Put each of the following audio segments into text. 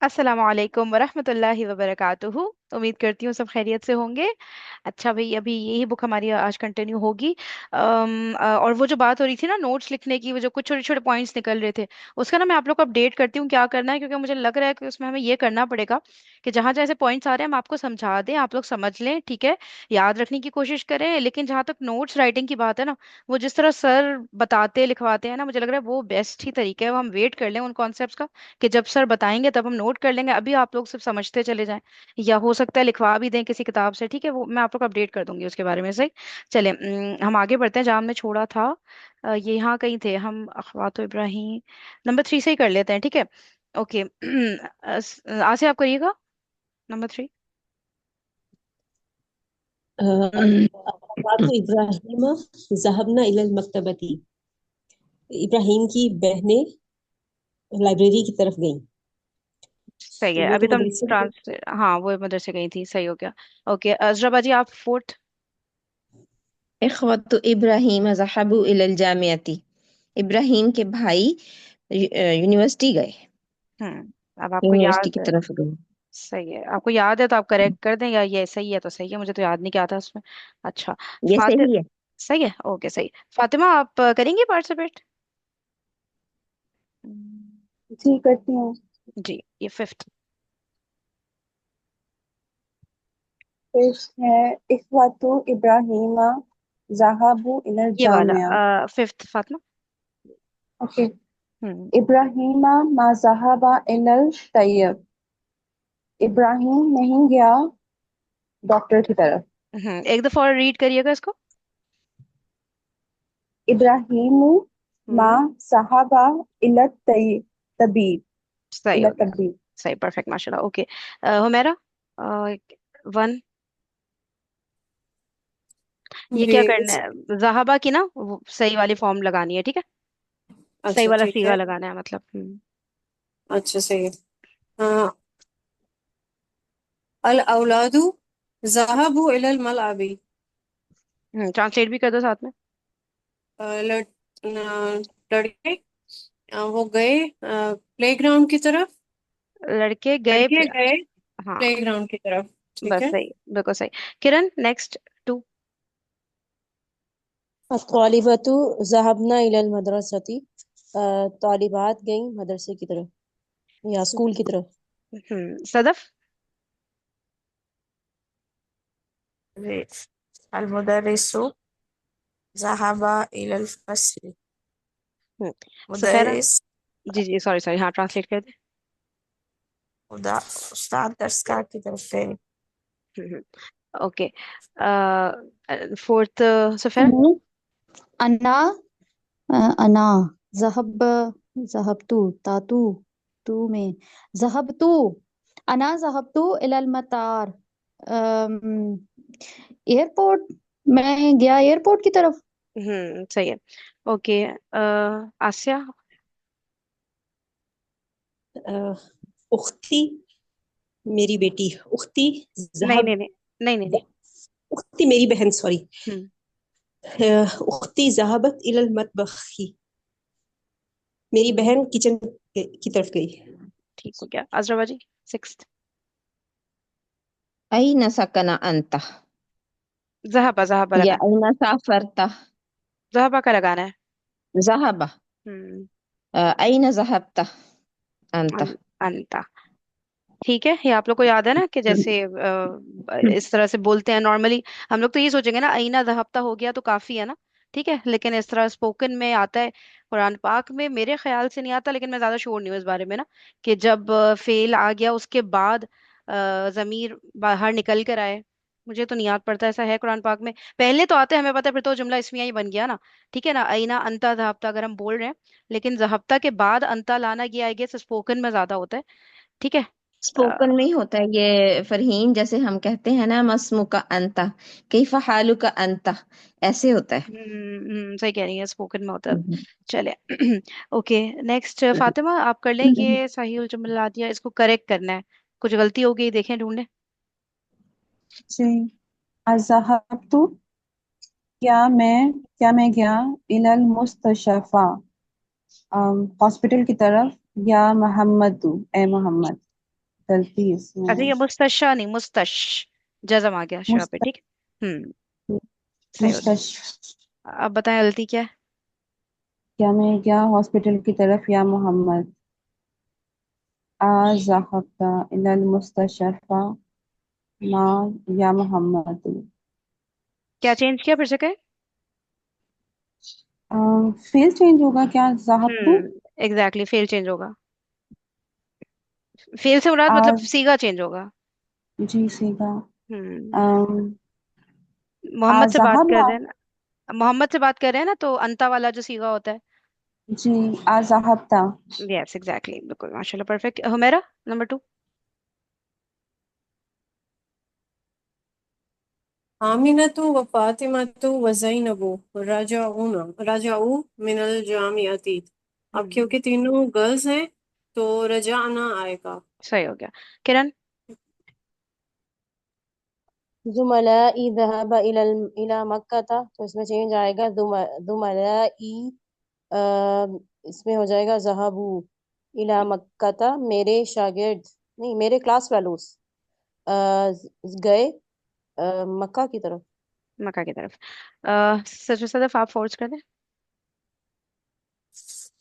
अस्सलाम वालेकुम वरहमतुल्लाहि वबरकातुहू। उम्मीद करती हूँ सब खैरियत से होंगे। अच्छा भाई, अभी यही बुक हमारी आज कंटिन्यू होगी। और वो जो बात हो रही थी ना नोट्स लिखने की, वो जो कुछ छोटे छोटे पॉइंट्स निकल रहे थे, उसका ना मैं आप लोग को अपडेट करती हूँ क्या करना है, क्योंकि मुझे लग रहा है कि उसमें हमें ये करना पड़ेगा कि जहाँ जैसे पॉइंट्स आ रहे हैं हम आपको समझा दें, आप लोग समझ लें, ठीक है। याद रखने की कोशिश करें, लेकिन जहाँ तक नोट्स राइटिंग की बात है ना, वो जिस तरह सर बताते लिखवाते हैं ना, मुझे लग रहा है वो बेस्ट ही तरीका है। वो हम वेट कर लें उन कॉन्सेप्ट्स का कि जब सर बताएंगे तब हम नोट कर लेंगे, अभी आप लोग सिर्फ समझते चले जाएं, या हो सकता है लिखवा भी दें किसी किताब से, ठीक है। वो मैं आप लोग को अपडेट कर दूंगी उसके बारे में से। चले, हम आगे बढ़ते हैं जहाँ हमने छोड़ा था। ये यहाँ कहीं थे हम, अखवातो इब्राहिम नंबर 3 से ही कर लेते हैं, ठीक है। ओके। आज से आप करिएगा नंबर 3। अबातु इब्राहिम ज़हबना इलल मकतबती। इब्राहिम की बहनें लाइब्रेरी की तरफ गईं। सही तो है, वो अभी तो तो हम मदरसे में। ट्रांस, हाँ वो मदरसे गई थी, सही हो गया। ओके अजरा बाजी, आप फोर्थ। इख्वतु इब्राहिम ज़हबू इलल जामियती। इब्राहिम के भाई यूनिवर्सिटी गए। अब आपको यूनिवर्सिटी याद की है। तरफ गए। सही है, आपको याद है तो आप करेक्ट कर दें, या ये सही है तो सही है, मुझे तो याद नहीं क्या था उसमें। अच्छा। ये फाति सही है। सही है, ओके सही। फातिमा, आप करेंगी पार्टिसिपेट? जी करती हूँ। जी, ये फिफ्थ। फिर है इख्वातु इब्राहीमा ज़हाबू इलल ये वाला जामिया। फिफ्थ फातिमा। ओके। हम्म। इब्राहीमा मा ज़हाबा इलल तैयब। इब्राहिम नहीं गया डॉक्टर की तरफ। एक दफा और रीड करिएगा इसको। इब्राहिम मा हम्म। ज़हाबा इलल तबीब। सही हो इलल गया। तबीब। सही, परफेक्ट, माशाल्लाह। Okay Humaira, one. ये क्या करना वेज। है, जहाबा की ना वो सही वाली फॉर्म लगानी है, ठीक है। सही अच्छा वाला ठीक सीगा है। लगाना है मतलब। अच्छा सही है। हाँ। अल औलादु ज़हबू इलल मलअबी। ट्रांसलेट भी कर दो साथ में। लड़के वो गए प्लेग्राउंड की तरफ। लड़के गए लड़के गए हाँ, प्लेग्राउंड की तरफ। ठीक बस है। सही, बिल्कुल सही। किरण, नेक्स्ट टू। अत्वालिबतु ज़हबना इलल मदरसती। तालिबात गईं मदरसे की तरफ या स्कूल की तरफ। सदफ। अल मुदर्रिसु ज़हबा इलल फस्ल। हम्म सुफेरा। मुदर्रिस जी जी, सॉरी सॉरी, हाँ ट्रांसलेट कर दे। उदा उस्ताद दरसगाह की तरफ गए। ओके। फोर्थ सुफेरा। अनु अना अना जहब जहबतु तातू तू में जहबतु अना जहबतु इलल मतार। एयरपोर्ट, मैं गया एयरपोर्ट की तरफ। सही है। ओके आसिया। अ, उख्ती मेरी बेटी। उख्ती नहीं जहब नहीं नहीं, नहीं नहीं नहीं। उख्ती मेरी बहन, सॉरी। हम्म उख्ती जहाबत इलल मतबखी। मेरी बहन किचन की तरफ गई। ठीक हो गया। अजरा बाजी, सिक्स्थ। अईन सकना अंता जहाबा, जहाबा या लगाना। अईन साफरता। जहाबा का लगाना है। जहाबा। हम्म। अईन जहबता अंता। अंता। ठीक है, ये आप लोग को याद है ना कि जैसे इस तरह से बोलते हैं नॉर्मली। हम लोग तो ये सोचेंगे ना, आईना हफ्ता हो गया तो काफी है ना, ठीक है। लेकिन इस तरह स्पोकन में आता है, कुरान पाक में मेरे ख्याल से नहीं आता, लेकिन मैं ज्यादा श्योर नहीं हूँ इस बारे में ना, कि जब फेल आ गया उसके बाद जमीर बाहर निकल कर आए। मुझे तो नहीं याद पड़ता ऐसा है कुरान पाक में। पहले तो आते हैं हमें पता है, फिर तो जुमला इसमिया ही बन गया ना, ठीक है ना। आईना अंता जहब्ता अगर हम बोल रहे हैं, लेकिन जहब्ता के बाद अंता लाना, ये आई गेस स्पोकन में ज्यादा होता है, ठीक है। स्पोकन में ही होता है ये फरहीन, जैसे हम कहते हैं ना मस्मु का अंता, कैफा हालू का अंता, ऐसे होता है। सही कह रही है, स्पोकन में होता है। हम्म। चले। ओके नेक्स्ट फातिमा, आप कर लें ये सही जुमला दिया, इसको करेक्ट करना है। कुछ गलती हो गई देखें, ढूंढें। जी। अज़हबतु क्या मैं गया इलल मुस्तशफा हॉस्पिटल की तरफ। या मोहम्मदू ए मोहम्मद। तलतीस अच्छा, में। ये मुस्तशा नहीं, मुस्तश, जज़म आ गया शाह पे, मुस्त, ठीक है। सही हो मुस्तश गया। अब बताएं गलती क्या है। क्या मैं गया हॉस्पिटल की तरफ या मोहम्मद। आ ज़हबता इलल मुस्तशफ़ा मा या मोहम्मद। क्या चेंज किया, फिर से कहें। फेस चेंज होगा क्या ज़हबतु। एग्जैक्टली, फेल चेंज होगा। फेल से मुराद मतलब आज सीगा चेंज होगा। जी सीगा। हम्म अम, आ मोहम्मद से बात कर ज़हबना रहे हैं ना, मोहम्मद से बात कर रहे हैं ना, तो अंता वाला जो सीगा होता है। जी आ ज़हबता। यस एग्जैक्टली, बिल्कुल माशाल्लाह, परफेक्ट। हुमैरा, नंबर 2। आमिनतु व फातिमतु व ज़ैनबु रजाऊ मिनल जामिअती। अब क्योंकि तीनों गर्ल्स हैं तो रजाना आएगा। सही हो गया। किरण। जुमलाई ज़हब इला मक्का था, तो इसमें चेंज आएगा जुमलाई। इसमें हो जाएगा ज़हबू इला मक्का था, मेरे शागिर्द नहीं, मेरे क्लास फेलोज गए मक्का की तरफ। मक्का की तरफ। सच में सदफ, आप फोर्स कर दें।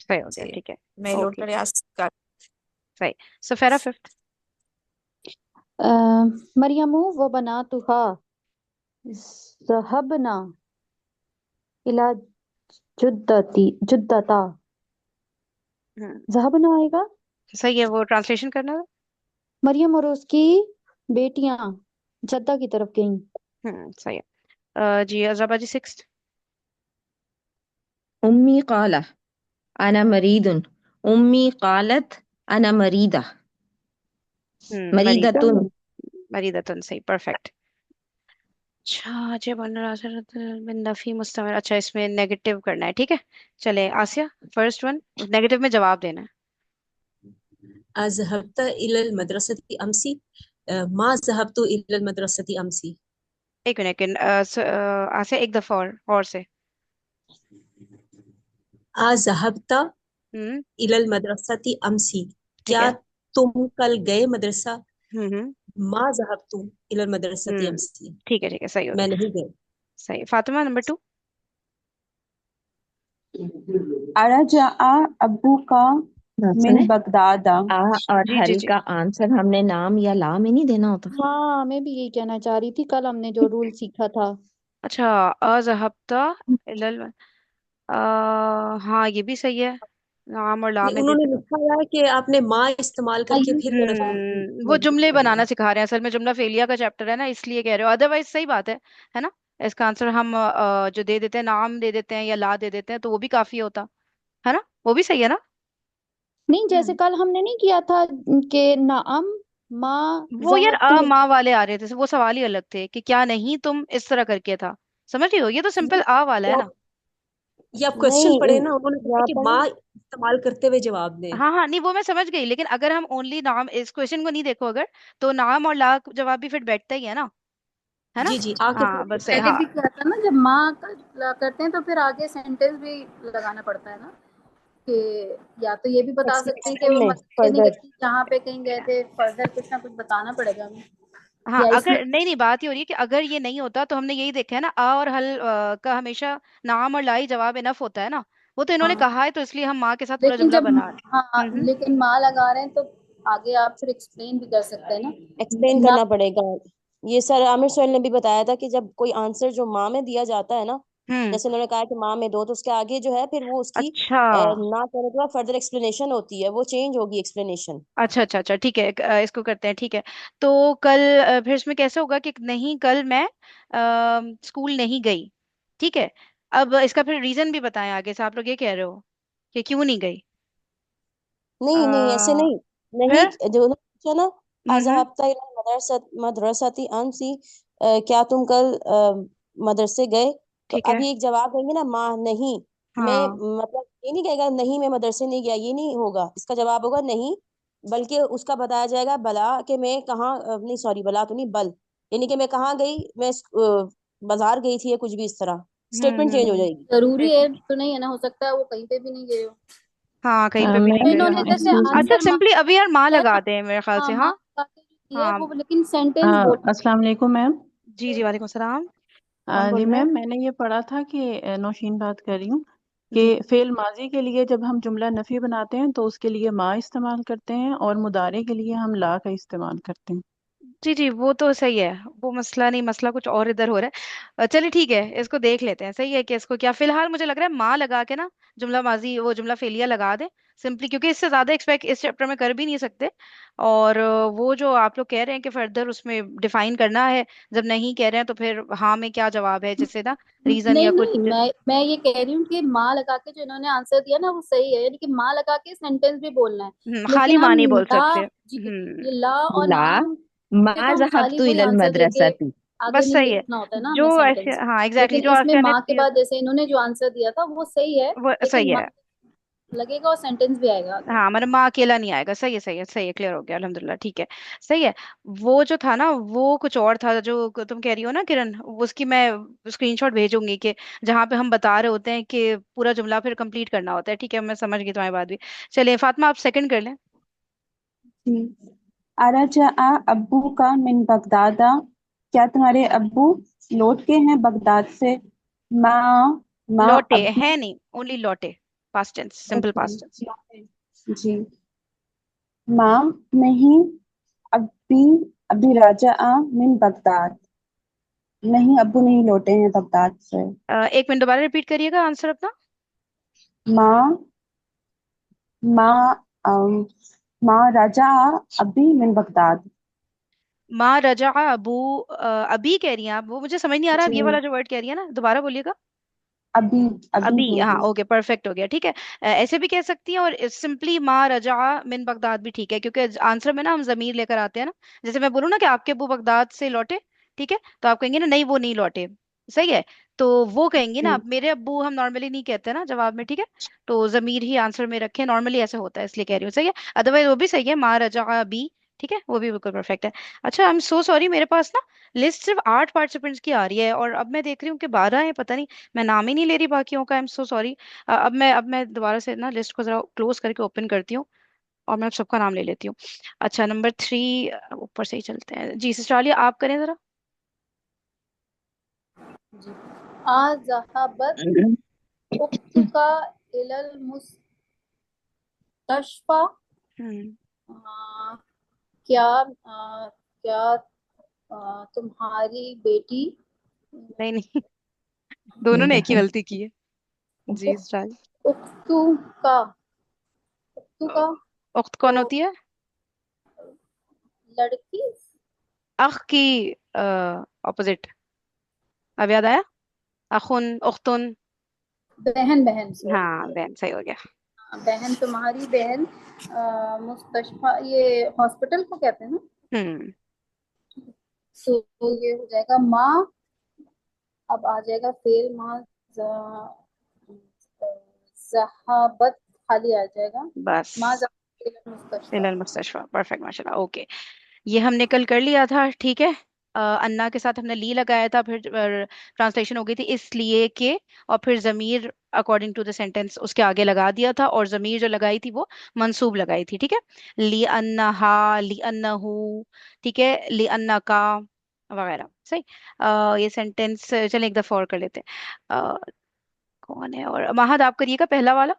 सही हो गया, जी, ठीक है। मैं लौट ओके, रियाज का. सही। सफेरा, 5th। मरियमु व बनातुहा ज़हबना इला जुद्दता। हम्म ज़हबना आएगा। सही है, वो ट्रांसलेशन करना है। मरियम और उसकी बेटियां जद्दा की तरफ गईं। सही है। जी अजराबा जी, 6th। उम्मी काला अना मरीदुन। उम्मी कालत अना मरीदा। मरीदा, मरीदतुन। मरीदतन, सही, परफेक्ट। अच्छा, जब बिन नफी मुस्तमर, अच्छा इसमें नेगेटिव करना है, ठीक है। चले आसिया, फर्स्ट वन, नेगेटिव में जवाब देना है। अज़हबता इलल मदरसती अमसी। मा ज़हबतु इलल मदरसती अमसी। एक मिनट, आसिया एक दफा और से। अज़हबता हम्म इलल मदरसती अमसी। ठीक क्या है। तुम कल गए मदरसा। हम्म मा ज़हबतु इलल मदरसती हम्म अमसी। ठीक है, सही हो मैं गया। नहीं गई। सही। फातिमा, नंबर 2। अरजा अब्बू का बात मिन सुने। बगदादा। आ और जी जी हल जी। का आंसर हमने नाम या ला में नहीं देना होता। हाँ, मैं भी यही कहना चाह रही थी, कल हमने जो रूल सीखा था। अच्छा, अजहबता इलल, हाँ ये भी सही है, नाम और ला नहीं, में उन्होंने देते तो। लिखा है कि आपने मा इस्तेमाल करके फिर मेरा जवाब वो नेगेटिव जुमले करना बनाना है। सिखा रहे हैं, असल में जुमला फेलिया का चैप्टर है ना, इसलिए कह रहे हो, अदरवाइज सही बात है ना। इसका आंसर हम जो दे देते हैं, नाम दे देते हैं या ला दे देते हैं, तो वो भी काफी होता है ना, वो भी सही है ना। नहीं, जैसे हम्म कल हमने नहीं किया था कि नाम माँ वो यार, ज़हब तू। माँ वाले आ रहे थे, वो सवाल ही अलग थे कि क्या नहीं तुम इस तरह करके था। समझ रही हो, ये तो सिंपल आ वाला है ये ना। आप ये आप क्वेश्चन नहीं, पढ़े ना, उन्होंने कहा यहाँ कि पर मा ना, इस्तेमाल करते हुए जवाब दें। हाँ हाँ, नहीं वो मैं समझ गई, लेकिन अगर हम ओनली नाम, इस क्वेश्चन को नहीं देखो अगर, तो नाम और ला जवाब भी फिर बैठता ही है ना। जी जी, आके हाँ फिर बस पहले हाँ। भी किया था ना, जब माँ का करते हैं तो फिर आगे सेंटेंस भी लगाना पड़ता है ना, कि या तो ये भी बता सकते हैं कि एक्सप्लेनेशन वो में मदरसे नहीं फर्दर। गए थे, जहाँ पे कहीं गए थे, फर्दर कुछ ना कुछ बताना पड़ेगा हमें। हाँ या इसमें अगर नहीं नहीं, बात ही हो रही है कि अगर ये नहीं होता तो हमने यही देखा है ना, आ और हल का हमेशा नाम और ला ही जवाब इनफ होता है ना। वो तो इन्होंने हाँ, कहा है, तो इसलिए हम माँ के साथ पूरा लेकिन जुमला जब बना रहे हाँ, हैं। लेकिन माँ लगा रहे हैं तो आगे आप फिर एक्सप्लेन भी कर सकते हैं एक्सप्लेन ना। करना पड़ेगा। ये सर आमिर सोहेल ने भी बताया था कि जब कोई आंसर जो माँ में दिया जाता है ना, हम्म जैसे उन्होंने कहा कि माँ में दो, तो उसके आगे जो है फिर वो उसकी अच्छा ना करने के बाद फर्दर एक्सप्लेनेशन होती है, वो चेंज होगी एक्सप्लेनेशन। अच्छा अच्छा अच्छा, ठीक है, इसको करते हैं, ठीक है। तो कल फिर इसमें कैसे होगा कि नहीं, कल मैं स्कूल नहीं गई, ठीक है। अब इसका फिर रीजन भी बताएं आगे से, आप लोग ये कह रहे हो कि क्यों नहीं गई। नहीं नहीं, ऐसे अ, नहीं। नहीं, फिर जो उन्होंने पूछा ना, हम्म, अज़हबता इला मदरसती अमसी, क्या तुम कल मदरसे गए। तो ठीक है। अभी एक जवाब देंगे ना, माँ नहीं। मैं हाँ मतलब ये नहीं कहेगा नहीं मैं मदरसे नहीं गया, ये नहीं होगा, इसका जवाब होगा नहीं। बल्कि उसका बताया जाएगा बला, कि मैं कहाँ नहीं, सॉरी, बला तो नहीं, बल, यानी कि मैं कहाँ गई, मैं बाजार गई थी या कुछ भी इस तरह, स्टेटमेंट चेंज हो जाएगी। जरूरी है तो नहीं है ना, हो सकता है वो कहीं पे भी नहीं गए हो। हाँ, कहीं पे भी नहीं तो गए इन्होंने हो। जैसे अच्छा, आंसर सिंपली अभी यार माँ दिया लगा ना, दे मेरे ख्याल हाँ से। माँ हाँ। लगा के जो दिया है हाँ। वो, लेकिन सेंटेंस बोल। अस्सलाम वालेकुम मैम। जी जी, वालेकुम सलाम। कौन बोल जी रहा है? मैम, मैंने ये पढ़ा था कि नौशीन बात कर रही हूँ जी कि फेल माजी के लिए जब हम जुमला नफी बनाते हैं तो उसके लिए मा इस्तेमाल करते हैं और मुदारे के लिए हम ला का इस्तेमाल करते हैं। जी जी, वो तो सही है। वो मसला नहीं, मसला कुछ और इधर हो रहा है। चलिए ठीक है, इसको देख लेते हैं। सही है कि इसको क्या, फिलहाल मुझे लग रहा है माँ लगा के ना जुमला माजी, वो जुमला फेलिया लगा दे सिंपली, क्योंकि इससे ज्यादा एक्सपेक्ट इस चैप्टर में कर भी नहीं सकते। और वो जो आप लोग कह रहे हैं कि फर्दर उसमें डिफाइन करना है, जब नहीं कह रहे हैं तो फिर हाँ में क्या जवाब है, जैसे ना रीजन नहीं या नहीं, कुछ। मैं ये कह रही हूँ कि माँ लगा के जो इन्होंने आंसर दिया ना वो सही है, यानी कि माँ लगा के सेंटेंस भी बोलना है। खाली लेकिन माँ हम नहीं बोल ला, सकते। जी, हम्म। ये ला और ला नाम मा पे तो हम खाली ज़हबतु वही इलल आंसर देके मदरसती। आगे बस नहीं सही है। लिखना होता है ना हमें जो ऐसे, सेंटेंस। हाँ एग्जैक्टली, लेकिन जो इसमें आसिया ने माँ के दिया बाद जैसे इन्होंने जो आंसर दिया था वो सही है, वो सही लेकिन माँ है। लगेगा और सेंटेंस भी आएगा आगे। हाँ, मतलब माँ अकेला नहीं आएगा। सही है, सही है, सही है, क्लियर हो गया, अल्हम्दुलिल्लाह, ठीक है। सही है। वो जो था ना वो कुछ और था जो तुम कह रही हो ना किरण, उसकी मैं स्क्रीनशॉट भेजूंगी कि जहाँ पे हम बता रहे होते हैं कि पूरा जुमला फिर कंप्लीट करना होता है। ठीक है, मैं समझ गई तुम्हारी बात भी। चलिए फातिमा, आप सेकंड कर लें। जी। अरजा अब्बू का मिन बगदादा, क्या तुम्हारे अब्बू लौट के हैं बगदाद से। माँ माँ लौटे अब्बी। हैं नहीं, ओनली लौटे, past tense, simple okay. Past tense. जी। माँ नहीं, अब्बी अभी राजा मिन बगदाद, नहीं अब्बू नहीं लौटे हैं बगदाद से। एक मिनट, दोबारा रिपीट करिएगा आंसर अपना। माँ माँ माँ राजा अभी मिन बगदाद। माँ रजा अबू, अभी कह रही हैं आप? वो मुझे समझ नहीं आ रहा, अब जी, ये वाला जो वर्ड कह रही है ना, दोबारा बोलिएगा। अभी अभी अभी, बोल हाँ, रही ओके, परफेक्ट हो गया, ठीक है। ऐसे भी कह सकती हैं, और सिंपली माँ रजा मिन बगदाद भी ठीक है, क्योंकि आंसर में ना हम जमीर लेकर आते हैं ना। जैसे मैं बोलूँ ना कि आपके अबू बगदाद से लौटे, ठीक है, तो आप कहेंगे ना नहीं वो नहीं लौटे। सही है। तो वो कहेंगे ना, हूँ। अब मेरे अब्बू हम नॉर्मली नहीं कहते ना जवाब में, ठीक है। तो जमीर ही आंसर में रखें, नॉर्मली ऐसे होता है, इसलिए कह रही हूँ। सही है। अदरवाइज वो भी सही है, माँ रजा बी, ठीक है, वो भी बिल्कुल परफेक्ट है। अच्छा, आई एम सो सॉरी, मेरे पास ना लिस्ट सिर्फ 8 पार्टिसिपेंट्स की आ रही है, और अब मैं देख रही हूँ कि 12 है, पता नहीं, मैं नाम ही नहीं ले रही बाकियों का। I am so sorry. अब मैं दोबारा से ना लिस्ट को जरा क्लोज करके ओपन करती हूँ, और मैं सबका नाम ले लेती हूँ। अच्छा, नंबर 3, ऊपर से ही चलते हैं जी। सिस्टर आलिया, आप करें जरा। जी। आ जहाबत उख्तुका इलल मुस्तशफा। हम्म। क्या क्या तुम्हारी बेटी नहीं नहीं, दोनों ने एक ही गलती की है। जी उख- सिस्टर आलिया। उख्तुका उख्तुका उख्त तो कौन होती है? लड़की, अख की ऑपोजिट। अब याद आया? अखुन, उख्तुन। बहन, बहन हाँ, सॉरी, बहन, सही हो गया। बहन, तुम्हारी बहन। मुस्तशफा ये हॉस्पिटल को कहते हैं ना। हम्म। तो ये हो जाएगा माँ। अब आ जाएगा फेल माँ जहाबत, खाली आ जाएगा माँ बस, जहाबत मुस्तशफा। इलल मुस्तशफा, परफेक्ट, माशाल्लाह, ओके। ये हमने कल कर लिया था, ठीक है। अन्ना के साथ हमने ली लगाया था, फिर ट्रांसलेशन हो गई थी इसलिए के, और फिर जमीर अकॉर्डिंग टू द सेंटेंस उसके आगे लगा दिया था, और जमीर जो लगाई थी वो मंसूब लगाई थी, ठीक है। ली अन्नहा, ली अन्नहू, ठीक है, ली अन्ना का, वगैरह। सही। ये सेंटेंस चलें एक दफा और कर लेते हैं। कौन है? और महद, आप करिएगा पहला वाला,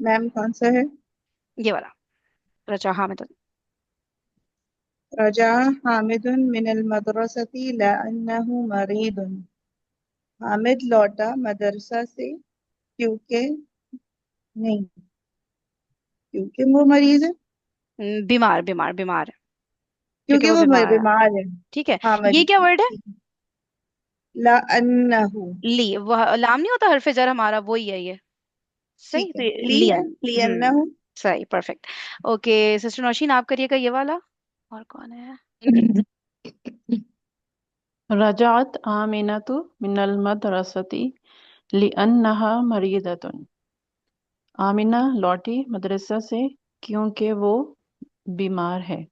मैम कौन सा है? ये वाला। रचा हामिद। रजा हामिदुन मिनल मदरसती लअन्नहु मरीदुन। हामिद लौटा मदरसा से क्योंकि, नहीं, क्योंकि वो मरीज है, बीमार, बीमार, बीमार, क्योंकि क्योंकि वो वो बीमार है। बीमार है। ठीक है। हाँ ये क्या मरीज, वर्ड है? ठीक है। लअन्नहु, ली, वह लाम नहीं होता हरफ जार हमारा, वही है ये। ठीक सही, है, तो ली है, लियन। लियन्नहु। सही, परफेक्ट। ओके, सिस्टर नौशीन, आप करिएगा ये वाला। और कौन है? रजात आमिनतु मिनल मदरसती लिअन्नहा मरीदतुन। आमिना लौटी मदरसा से क्योंकि वो बीमार है।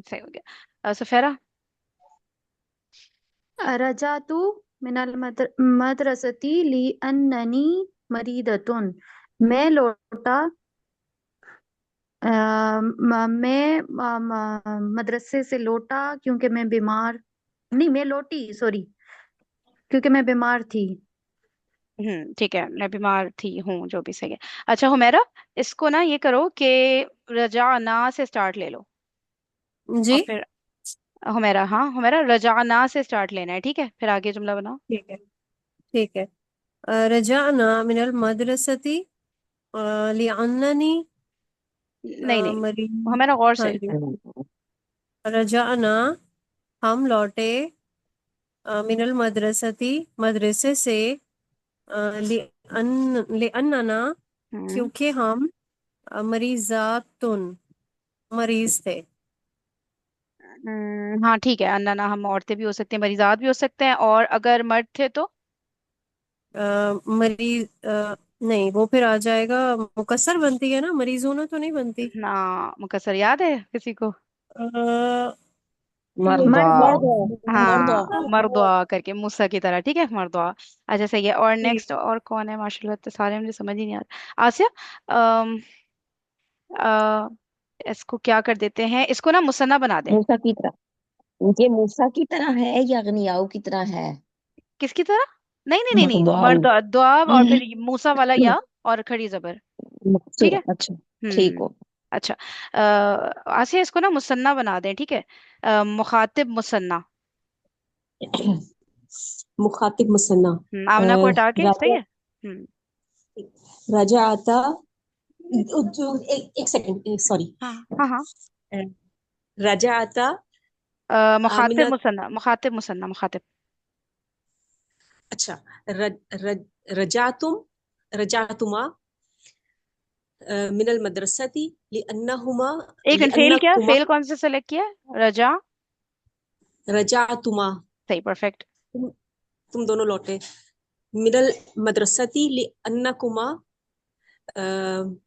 सही हो गया। सफेरा। रजातु मिनल मदरसती ली अन्ननी मरीदतुन। मैं लौटा मैं मदरसे से लौटा क्योंकि मैं बीमार, नहीं मैं लौटी, सॉरी, क्योंकि मैं बीमार थी। ठीक है, मैं बीमार थी हूँ, जो भी सही है। अच्छा हुमेरा, इसको ना ये करो कि रजाना से स्टार्ट ले लो, जी। और फिर हुमेरा, हाँ हुमेरा, रजाना से स्टार्ट लेना है, ठीक है, फिर आगे जुमला बनाओ। ठीक है। ठीक है। रजाना मिनल मदरसती लिअन्ननी नहीं नहीं, मरीज। हुमेरा गौर हाँ से। जी। रजाना हम लौटे मिनल मदरसती मदरसे से लिअन्नना हम्म क्योंकि हम मरीजातुन मरीज थे। हाँ ठीक है, अन्ना हम औरतें भी हो सकते हैं, मरीजात भी हो सकते हैं, और अगर मर्द थे तो मरीज नहीं, वो फिर आ जाएगा, मुकस्सर बनती है ना, मरीजूना तो नहीं बनती। ना, मुकस्सर याद है किसी को? अ, मर्दा। मर्द। मर्दा। हाँ, मर्दवा करके, मूसा की तरह, ठीक है, मर्दवा। अच्छा सही है, और ठीक। नेक्स्ट और कौन है? माशाल्लाह, तो सारे मुझे समझ ही नहीं आ रहा। आसिया, अम, अ, इसको क्या कर देते हैं, इसको ना मुसन्ना बना दें। मूसा की तरह, ये मूसा की तरह है या अगनियाऊ की तरह है? किसकी तरह? नहीं नहीं नहीं नहीं, मर्दाऊ। मर्द द्वाब, और फिर मूसा वाला या, और खड़ी जबर। ठीक है। मकसूर, अच्छा। ठीक हम्म हो। अच्छा, आसिया, इसको ना मुसन्ना बना दें, ठीक है, मुखातिब मुसन्ना। मुखातिब मुसन्ना। आमना को हटा के, सही राजा। है। राजा आता। एक सेकंड, सॉरी। हाँ हाँ हाँ, राजा आता। मुखातिब आमिना। मुसन्ना, मुखातिब मुसन्ना, मुखातिब। अच्छा। रजातुम। रजातुमा मिनल मदरसती लिअन्नहुमा एक मिनट, फेल क्या, लिअन्नकुमा। फेल कौन से सेलेक्ट किया? रजा। रजातुमा। सही, परफेक्ट। तुम दोनों लौटे मिनल मदरसती लिअन्नकुमा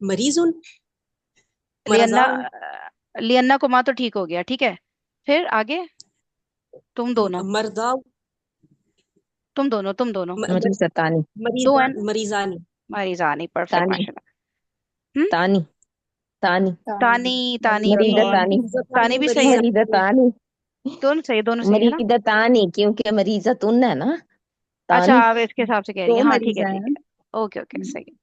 मरीजुन। लियन्ना, मरजान। लियन्ना कुमार तो ठीक हो गया, ठीक है, फिर आगे, तुम दोनों, मरदा। तुम दोनों, मरीजा तानी। दो है मरीजान ना? मरीजानी। मरीजानी, परफेक्ट, तानी। माशाल्लाह। हम्म तानी। तानी। तानी, तानी भी मरीदा है, तानी। तानी मरीजानी भी सही है, मरीदा मरीजानी। तानी। दोनों सही है ना? मरीदा तानी क्योंकि मरीजा तुन है ना। अच्छा, तानी। आप इसके हिसाब से कह रही दो हैं, हाँ ठीक है मरीजा ठीक हैं। है, ओके ओके, सही है।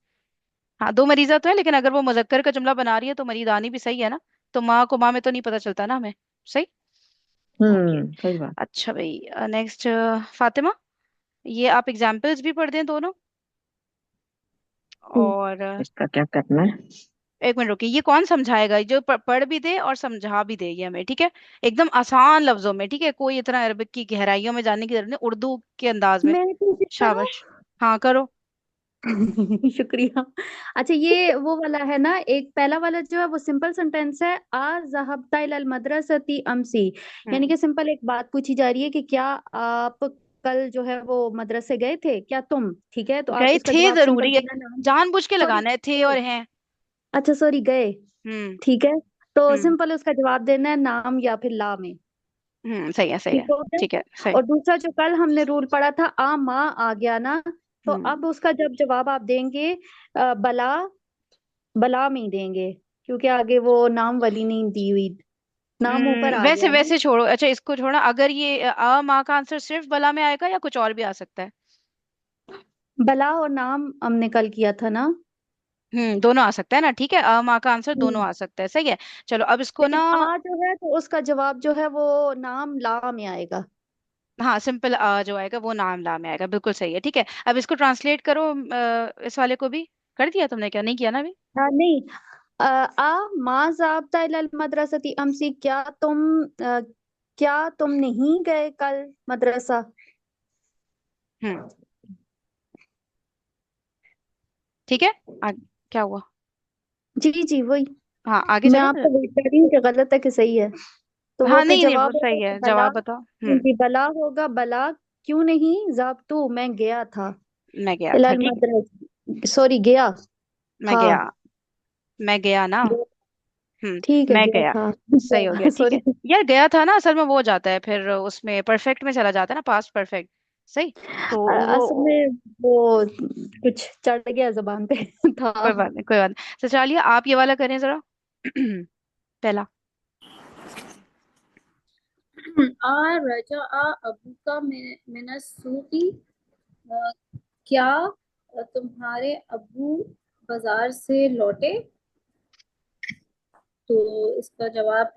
हाँ, दो मरीजा तो है, लेकिन अगर वो मुजक्कर का जुमला बना रही है तो मरीदानी भी सही है ना, तो माँ को माँ में तो नहीं पता चलता ना हमें। सही। ओके। सही बात। अच्छा भाई, नेक्स्ट, फातिमा, ये आप एग्जाम्पल्स भी पढ़ दें दोनों, और इसका क्या करना है? एक मिनट रुकिए, ये कौन समझाएगा, जो पढ़ भी दे और समझा भी दे, ये हमें, ठीक है, एकदम आसान लफ्जों में, ठीक है, कोई इतना अरबिक की गहराइयों में जाने की जरूरत नहीं, उर्दू के अंदाज में। मैं टीचर करूँ? शाबाश, हाँ करो। शुक्रिया। अच्छा, ये वो वाला है ना, एक पहला वाला जो है वो सिंपल सेंटेंस है, आ ज़हबता इलल मदरसती अमसी। यानी हम्म कि सिंपल एक बात पूछी जा रही है कि क्या आप कल जो है वो मदरसे गए थे, क्या तुम, ठीक है, तो आप गए उसका थे जवाब सिंपल जरूरी है, देना, नाम। जानबूझ के सॉरी, लगाना है, थे और हैं। अच्छा सॉरी, गए, हम्म ठीक है, तो हम्म सिंपल उसका जवाब देना है नाम या फिर ला में। सही है, सही ठीक है, हो गया। ठीक है, सही। और दूसरा जो कल हमने रूल पढ़ा था, आ माँ आ गया ना, तो हम्म अब उसका जब जवाब आप देंगे, बला, बला में ही देंगे, क्योंकि आगे वो नाम वाली नहीं दी हुई, नाम ऊपर आ वैसे गया ना। वैसे छोड़ो, अच्छा इसको छोड़ना, अगर ये माँ का आंसर सिर्फ बला में आएगा या कुछ और भी आ सकता है? बला और नाम हमने कल किया था ना। दोनों आ सकता है ना, ठीक है, माँ का आंसर दोनों हम्म। आ सकता है, सही है। चलो अब इसको ना, लेकिन आ जो है तो उसका जवाब जो है वो नाम ला में आएगा। हाँ सिंपल जो आएगा वो नाम ला में आएगा, बिल्कुल सही है, ठीक है। अब इसको ट्रांसलेट करो, इस वाले को भी कर दिया तुमने, क्या नहीं किया ना अभी? हाँ नहीं, मा ज़ाबता इलल मदरसती अमसी, क्या तुम नहीं गए कल मदरसा? हम्म ठीक है, क्या हुआ? जी जी वही, हाँ आगे मैं चलो। आपको वेट कर रही हूँ कि गलत है कि सही है, तो वो हाँ फिर नहीं नहीं, वो जवाब होगा सही कि है, बला। जवाब बताओ। जी बला होगा, बला क्यों नहीं, ज़ाबतू मैं गया था, मैं गया था, इलल ठीक, मदरस, सॉरी गया मैं था, गया, मैं गया ना। ठीक है मैं गया गया। था। सही हो गया, ठीक है। सॉरी। यार गया था ना, असल में वो हो जाता है फिर उसमें परफेक्ट में चला जाता है ना, पास्ट परफेक्ट। सही। तो असल वो में वो कुछ चढ़ गया जबान पे था। कोई बात नहीं, कोई बात नहीं। तो चलिए आप ये वाला करें जरा। पहला। आ रजा आ अबू का मिनसूकी, क्या तुम्हारे अब्बू बाजार से लौटे? तो इसका जवाब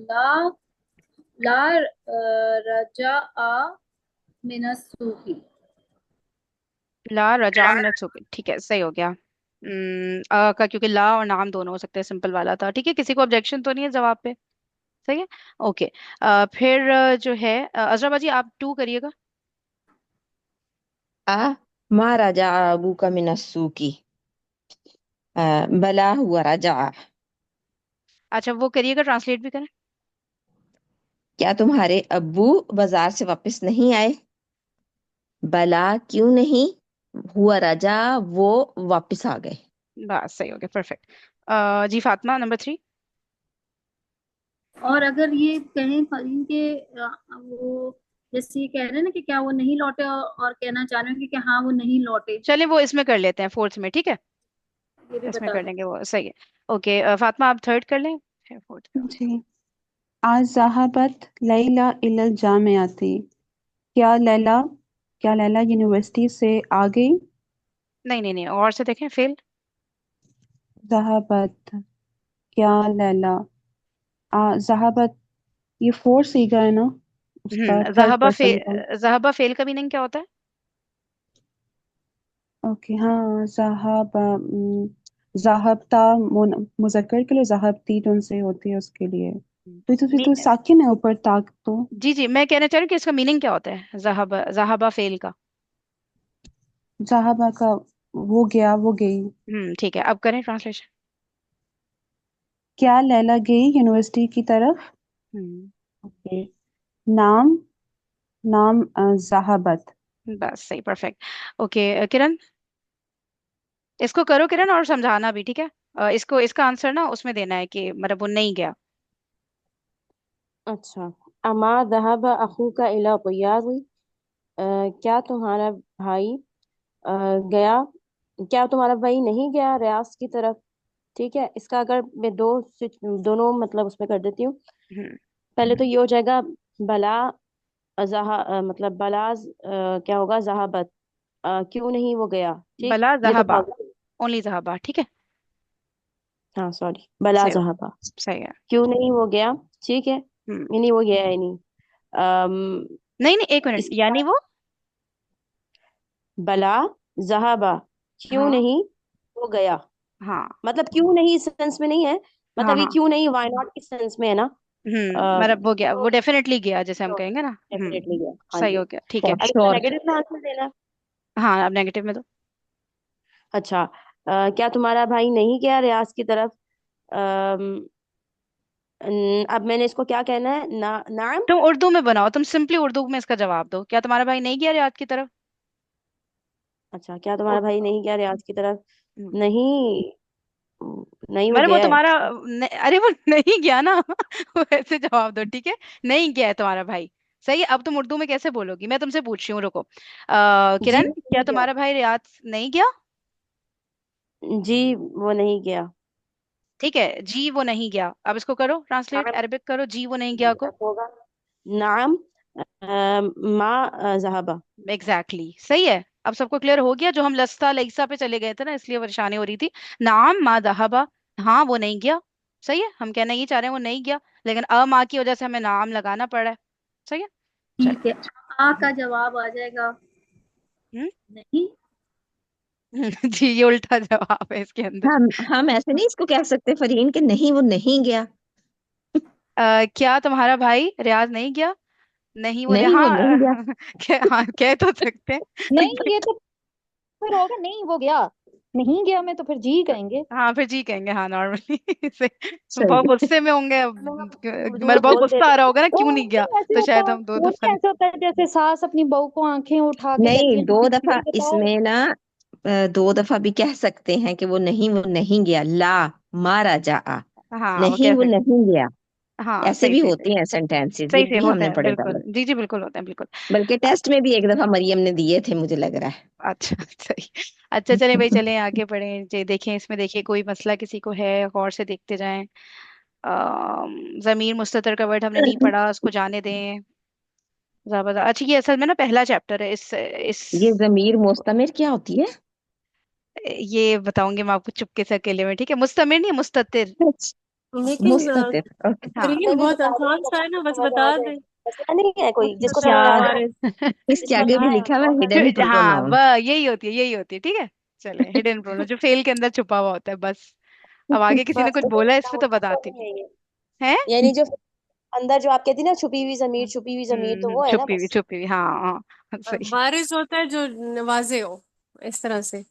ला ला रजा आ मिनसूकी। ला रजा मिनट सुकून, ठीक है, सही हो गया। का क्योंकि ला और नाम दोनों हो सकते हैं, सिंपल वाला था, ठीक है, किसी को ऑब्जेक्शन तो नहीं है जवाब पे? सही है। ओके। फिर जो है अजरा बाजी आप टू करिएगा। आ मा राजा अबू का मिनस्सूकी, बला हुआ राजा। अच्छा वो करिएगा, ट्रांसलेट भी करें। क्या तुम्हारे अब्बू बाजार से वापस नहीं आए? बला क्यों नहीं, हुआ राजा वो वापस आ गए। बस सही हो गया, परफेक्ट। जी फातिमा नंबर थ्री। और अगर ये कहें फरीन के वो जैसे ये कह रहे हैं ना कि क्या वो नहीं लौटे, और कहना चाह रहे हैं कि हाँ वो नहीं लौटे, चलिए वो इसमें कर लेते हैं, फोर्थ में, ठीक है। ये भी इसमें बता कर दें। लेंगे वो, सही है। ओके फातिमा आप थर्ड कर लें, फिर फोर्थ का। जी। आज ज़हाबत लैला इलल जामियाती, क्या लैला क्या लैला यूनिवर्सिटी से आ गई? नहीं नहीं नहीं, और से देखें, फेल। ज़हाबत, क्या लैला ज़हाबत, ये फोर सीगा है ना, उसका थर्ड जहाबा पर्सन का। जहाबा फेल का मीनिंग क्या होता है? ओके हाँ, ज़हाबा ज़हाबता मुज़क्कर के लिए, ज़हाबती तो उनसे होती है उसके लिए। तो नहीं। साकिन है ऊपर ताक तो। जी जी, मैं कहना चाह रही हूँ कि इसका मीनिंग क्या होता है, जहाबा जहाबा फेल का। ज़हाबा का वो गया, वो गई। ठीक है, अब करें ट्रांसलेशन। क्या लैला गई यूनिवर्सिटी की तरफ? हम्म। ओके। नाम नाम ज़हाबत। बस सही, परफेक्ट। ओके किरण, इसको करो किरण, और समझाना भी, ठीक है। इसको इसका आंसर ना उसमें देना है कि मतलब वो नहीं गया। अच्छा। अमा दहबा अखू का इला क़ियाज़ी, क्या तुम्हारा भाई गया, क्या तुम्हारा भाई नहीं गया रियाज की तरफ? ठीक है, इसका अगर मैं दोनों मतलब उसमें कर देती हूँ। हम्म। पहले तो ये हो जाएगा बला मतलब बलाज क्या होगा, जहाबत, क्यों नहीं वो गया? ठीक, बला ये तो जहाबा, भाग। ओनली जहाबा, ठीक है। हाँ सॉरी, बला सही, जहाबा, सही है। क्यों नहीं वो गया? ठीक है, हम्म। ये नहीं वो गया है नहीं। नहीं नहीं, एक मिनट, इसके यानी बाद वो। बला जहाबा, क्यों हाँ नहीं वो गया, हाँ मतलब क्यों नहीं इस सेंस में नहीं है, हाँ मतलब ये हाँ। क्यों नहीं वाई नॉट इस सेंस में है ना। मतलब वो गया, वो तो डेफिनेटली गया जैसे हम कहेंगे ना। डेफिनेटली गया, हाँ सही जी। हो गया, ठीक है। फॉर अब इसका श्योर। नेगेटिव में आंसर देना है। हाँ अब नेगेटिव में दो। अच्छा, क्या तुम्हारा भाई नहीं गया रियाज की तरफ? अम, अब मैंने इसको क्या कहना है, ना नाम। तुम उर्दू में बनाओ, तुम सिंपली उर्दू में इसका जवाब दो, क्या तुम्हारा भाई नहीं गया रियाद की तरफ? अच्छा, क्या तुम्हारा भाई नहीं गया रियाज की तरफ? हम्म, नहीं, नहीं वो मैंने वो गया है। तुम्हारा अरे वो नहीं गया ना। वो ऐसे जवाब दो, ठीक है। नहीं गया है तुम्हारा भाई। सही है, अब तुम उर्दू में कैसे बोलोगी, मैं तुमसे पूछ रही हूँ, रुको। जी किरण, क्या नहीं गया, तुम्हारा भाई रियाद नहीं गया? जी वो नहीं गया। ठीक है, जी वो नहीं गया, अब इसको करो ट्रांसलेट, नाम, अरबिक करो जी वो नहीं गया जी को। अब होगा नाम मा जहाबा। एग्जैक्टली सही है। अब सबको क्लियर हो गया, जो हम लस्ता लईसा पे चले गए थे ना, इसलिए परेशानी हो रही थी। नाम मा दहाबा, हाँ वो नहीं गया। सही है, हम कहना ये चाह रहे हैं वो नहीं गया, लेकिन अ माँ की वजह से हमें नाम लगाना पड़ा है। सही है। ठीक चलिए। है, आ का जवाब आ जाएगा हम्म। नहीं। जी ये उल्टा जवाब है इसके अंदर। हम ऐसे नहीं इसको कह सकते फरहीन कि नहीं वो नहीं गया। क्या तुम्हारा भाई रियाज नहीं गया? नहीं वो नहीं वो नहीं गया। हाँ। हाँ कह तो सकते हैं। नहीं ये बट तो फिर होगा नहीं वो गया, नहीं गया में तो फिर जी कहेंगे। हाँ फिर जी कहेंगे, हाँ नॉर्मली। बहुत सही। गुस्से में होंगे, में हम मतलब झूठ बहुत बोल गुस्सा देते आ रहा हैं। होगा ना, वो क्यों नहीं उस गया। दिन ऐसे तो होता शायद है, हम दो वो दफा नहीं ऐसे होता है जैसे सास अपनी बहू को आंखें उठा के कहती नहीं है दो नहीं दफा भाई बताओ। इसमें ना, दो दफा भी कह सकते हैं कि वो नहीं ला। मा राजा आ, हाँ वो नहीं कह वो सकते। नहीं गया। हाँ ऐसे सही भी सही होते सही। हैं सेंटेंसेस, ये सही से भी होते हमने हैं पढ़े बिल्कुल, गलत। जी जी बिल्कुल होते हैं बिल्कुल। बल्कि टेस्ट में भी एक दफा मरियम ने दिए थे, मुझे लग रहा अच्छा सही। अच्छा चले भाई, चलें आगे बढ़ें जी, देखें इसमें, देखिए कोई मसला किसी को है, गौर से देखते जाएं। जमीर मुस्ततर का वर्ड हमने नहीं है। पढ़ा, उसको जाने दें। जबरदस्त। अच्छा ये असल में ना पहला चैप्टर है इस ये जमीर मुस्तमिर क्या होती है? ये बताऊंगी मैं आपको चुपके से अकेले में, ठीक है? मुस्तमिर नहीं, मुस्ततिर। लेकिन मुस्ततिर, ओके। हाँ। फिर भी बता दें जिसको समझ आ जाए। ऐसा नहीं है कोई जिसको समझ आ यार जाए, इसके जिसको आगे ना भी आए लिखा हुआ है उसको हिडन हाँ प्रोनाउन। वह यही होती है, यही होती है, ठीक है। चले, हिडन प्रोनाउन जो फेल के अंदर छुपा हुआ होता है, बस। अब आगे किसी ने बस कुछ तो बोला है इस पे डाउट तो का बताती नहीं है ये। है। यानी जो अंदर जो आप कहती ना छुपी हुई जमीर तो वो है ना बस। छुपी हुई, हाँ हाँ सही। बारिश होता है जो नवाजे हो, इस तरह से।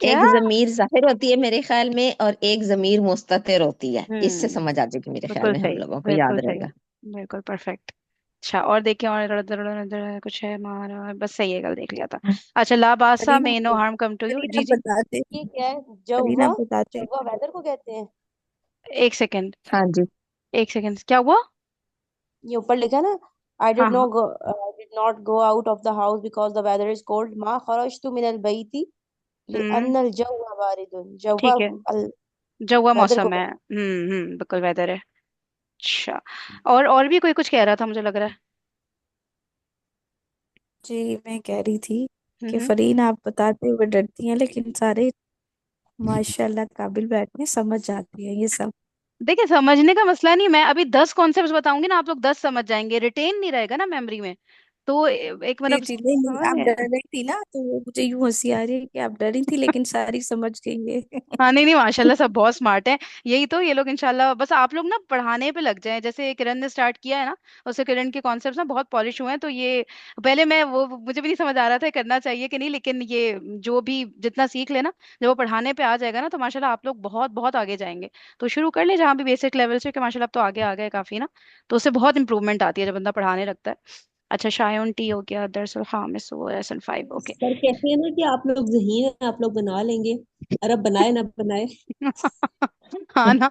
क्या? एक जमीर जाहिर होती है मेरे ख्याल में, और एक जमीर मुस्ततिर होती है। इससे हम्म, समझ आ जाएगी मेरे ख्याल बिल्कुल में, हम सही, लोगों को बिल्कुल याद सही, रहेगा। बिल्कुल परफेक्ट। अच्छा और देखें, और इधर उधर उधर उधर कुछ है मारा, बस सही है, कल देख लिया था। अच्छा, ला बासा Kareena may no harm come to you, Kareena ji जी। बताते। ये क्या है? करीना जौवा। बताते। जौवा वेदर को कहते हैं। एक सेकंड, हाँ जी। एक सेकंड, क्या हुआ? ये ऊपर लिखा ना, आई हाँ डिड हाँ। Not go out of the house because the weather is cold मा खरजतु मिनल बैती हम्म, लिअन्नल जौवा बारिदुन। जौवा ठीक है, जो हुआ वेदर को मौसम है, कहते बिल्कुल वेदर है। अच्छा, और भी कोई कुछ कह रहा था मुझे लग रहा है। जी मैं कह रही थी कि हम्म। फरीन आप बताते हुए डरती हैं, लेकिन सारे माशाल्लाह काबिल बैठने समझ जाती है ये सब। देखिए समझने का मसला नहीं, मैं अभी 10 कॉन्सेप्ट बताऊंगी ना, आप लोग 10 समझ जाएंगे, रिटेन नहीं रहेगा ना मेमोरी में। तो एक जी मतलब जी, नहीं नहीं, समझ आप गए? डर रही थी ना, तो वो मुझे यूं हंसी आ रही है कि आप डरी थी लेकिन सारी समझ गई है। हाँ नहीं नहीं, माशाल्लाह सब बहुत स्मार्ट हैं। यही तो, ये लोग इंशाल्लाह, बस आप लोग ना पढ़ाने पे लग जाएं, जैसे किरण ने स्टार्ट किया है ना, उससे किरण के कॉन्सेप्ट्स ना बहुत पॉलिश हुए हैं, तो ये पहले मैं वो मुझे भी नहीं समझ आ रहा था करना चाहिए कि नहीं, लेकिन ये जो भी जितना सीख लेना, जब वो पढ़ाने पे आ जाएगा ना, तो माशाल्लाह आप लोग बहुत बहुत आगे जाएंगे। तो शुरू कर ले जहाँ भी बेसिक लेवल से, कि माशाल्लाह अब तो आगे आ गए काफी ना। तो उससे बहुत इंप्रूवमेंट आती है जब बंदा पढ़ाने लगता है। अच्छा, शायोन टी हो गया, दरअसल हामिस वो लेसन 5, हैं। ओके। सर कहते हैं ना कि आप लोग ज़हीन हैं, आप लोग बना लेंगे। और अब बनाए ना बनाए। हाँ ना।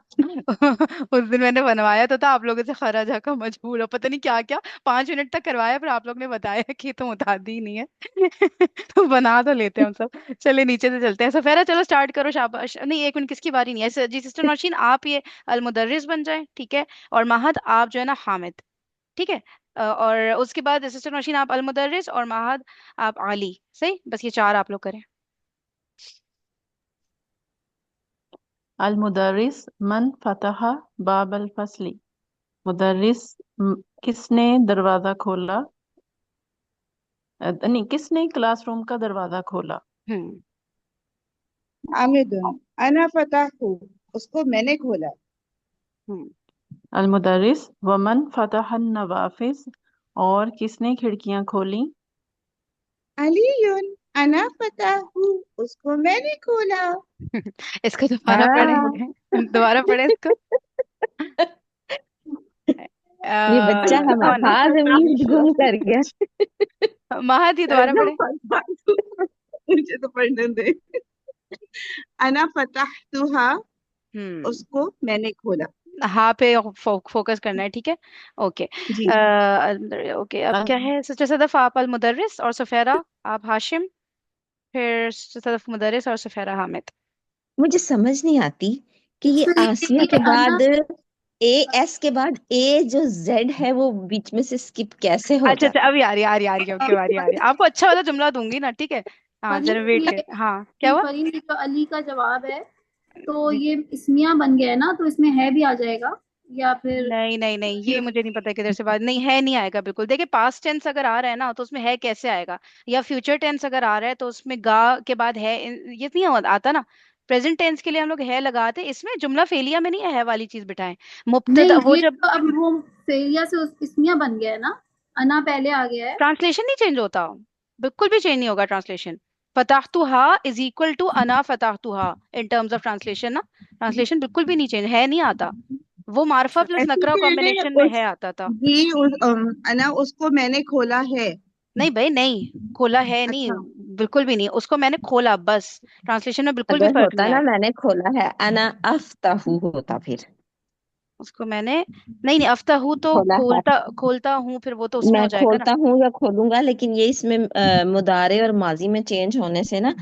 उस दिन मैंने बनवाया तो था, आप लोगों से खरा जाकर मजबूर हो, पता नहीं क्या क्या 5 मिनट तक करवाया, पर आप लोग ने बताया कि तुम उतारती ही नहीं है। तो बना तो लेते हैं हम सब। चलिए नीचे से चलते हैं, सफेरा चलो स्टार्ट करो, शाबाश। नहीं एक मिनट, किसकी बारी नहीं है? जी सिस्टर नौशीन, आप ये अलमुदर्रिस बन जाए, ठीक है? और महद आप जो है ना हामिद, ठीक है? और उसके बाद सिस्टर नौशीन आप अलमुदर्रिस, और महद आप आली, सही? बस ये 4 आप लोग करें। अल मुदर्रिस मन फतहा बाब अल फसली। मुदर्रिस किसने दरवाजा खोला, नहीं किसने क्लासरूम का दरवाजा खोला। हम्म। आमिदुन अना फतहू, उसको मैंने खोला। हम्म। अल मुदर्रिस वमन फतह नवाफिस, और किसने खिड़कियां खोली। अलीयुन अना फतहू, उसको मैंने खोला। इसको दोबारा हाँ। पढ़ेंगे, दोबारा पढ़े इसको। ये बच्चा हम कौन है? हाथ मीट गुम कर गया। महद, ये दोबारा अना पढ़े। फतहू, मुझे तो पढ़ने दे। अना फतहतुहा, हम्म। उसको मैंने खोला। हाँ पे फोकस करना है, ठीक है? ओके। जी। ओके, अब अल क्या है? सच्चा सदफ आप अल मुदर्रिस, और सफेरा आप हाशिम, फिर सदफ मुदर्रिस और सफेरा हामिद। मुझे समझ नहीं आती कि ये फिर आसिया ये के अना। बाद ए एस के बाद ए जो जेड है वो बीच में से स्किप कैसे हो अच्छा अच्छा, जाता है? अभी आ रही है, आ रही है, आ रही है, ओके, आ रही है, आ रही है, आपको अच्छा वाला जुमला दूंगी ना, ठीक है? हाँ जरा फरीन वेट ये कर, हाँ क्या हुआ? फरीन ये जो अली का जवाब है, तो जी। ये इसमिया बन गया है ना, तो इसमें है भी आ जाएगा या फिर? नहीं नहीं नहीं, ये मुझे नहीं पता किधर से बात, नहीं है, नहीं आएगा बिल्कुल। देखिए पास्ट टेंस अगर आ रहा है ना, तो उसमें है कैसे आएगा? या फ्यूचर टेंस अगर आ रहा है, तो उसमें गा के बाद है, ये नहीं आता ना। प्रेजेंट टेंस के लिए हम लोग है लगाते, इसमें जुमला फेलिया में नहीं है वाली चीज बिठाएं। मुब्तदा नहीं, वो ये जब तो अब वो फेरिया से इसमिया बन गया है ना, अना पहले आ गया है। ट्रांसलेशन नहीं चेंज होता, बिल्कुल भी चेंज नहीं होगा ट्रांसलेशन। फताहतुहा इज इक्वल टू अना फताहतुहा इन टर्म्स ऑफ ट्रांसलेशन ना। ट्रांसलेशन बिल्कुल भी नहीं चेंज, है नहीं आता। वो मार्फा प्लस ऐसे नकरा फिर कॉम्बिनेशन में उस है आता था। जी अना उसको मैंने खोला है। नहीं भाई नहीं, खोला है नहीं, अच्छा, बिल्कुल भी नहीं, उसको मैंने खोला बस। ट्रांसलेशन में बिल्कुल भी अगर फर्क होता नहीं ना आया। मैंने खोला है, अना अफ्ताहू होता फिर। उसको मैंने, नहीं नहीं, अफ्ताहू तो खोला है, खोलता खोलता हूँ, फिर वो तो उसमें हो मैं जाएगा ना। खोलता हूँ या खोलूंगा, लेकिन ये इसमें मुदारे और माजी में चेंज होने से ना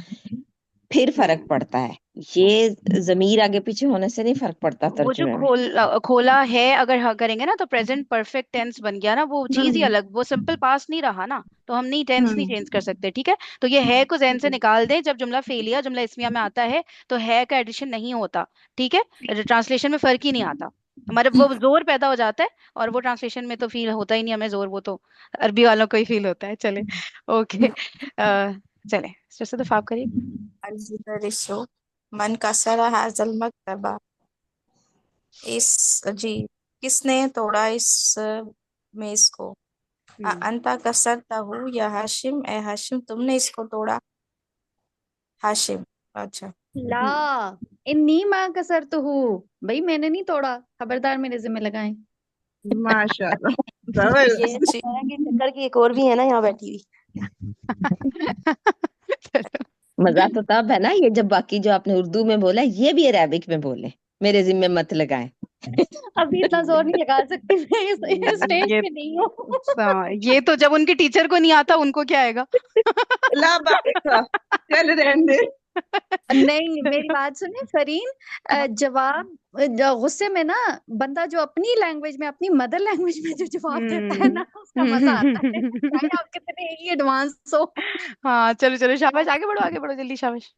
फिर फर्क हम्म। पड़ता है। ये जमीर आगे पीछे होने से नहीं फर्क पड़ता वो जो तर्जुमे में। खोला है अगर करेंगे ना तो प्रेजेंट परफेक्ट टेंस बन गया ना, वो चीज ही हम्म अलग, वो सिंपल पास नहीं रहा ना, तो हम नहीं टेंस नहीं हम्म चेंज कर सकते, ठीक है। तो ये है को जहन से निकाल दें, जब जुमला फेलिया जुमला इसमिया में आता है तो है का एडिशन नहीं होता, ठीक है। ट्रांसलेशन में फर्क ही नहीं आता, हमारे वो जोर पैदा हो जाता है, और वो ट्रांसलेशन में तो फील होता ही नहीं हमें जोर, वो तो अरबी वालों को ही फील होता है। चले, ओके, चले, तो आप करिए। अलमुदर्रिसु मन कसरा हाजल मकतबा। इस जी, किसने तोड़ा इस मेज को? हम्म। अंता कसरतहु या हाशिम, ए हाशिम तुमने इसको तोड़ा? हाशिम, अच्छा। ला इन्नी माँ कसर तो हूँ, भाई मैंने नहीं तोड़ा, खबरदार मेरे जिम्मे लगाएं। माशाल्लाह, ये जबरदस्त। बताया कि शक्कर की एक और भी है ना यहाँ बैठी हुई। मजा तो तब है ना ये जब बाकी जो आपने उर्दू में बोला ये भी अरेबिक में बोले, मेरे जिम्मे मत लगाएं। अभी इतना जोर नहीं लगा सकती, मैं इस स्टेज ये पे नहीं हूँ। ये तो जब उनके टीचर को नहीं आता उनको क्या आएगा। ला बात, चल रहने दे। नहीं, मेरी बात सुने फरीन, जवाब गुस्से में ना बंदा जो अपनी लैंग्वेज में, अपनी मदर लैंग्वेज में जो जवाब देता है ना, उसका मजा आता है, चाहे आप कितने ही एडवांस हो। हाँ चलो चलो, शाबाश, आगे बढ़ो जल्दी, शाबाश।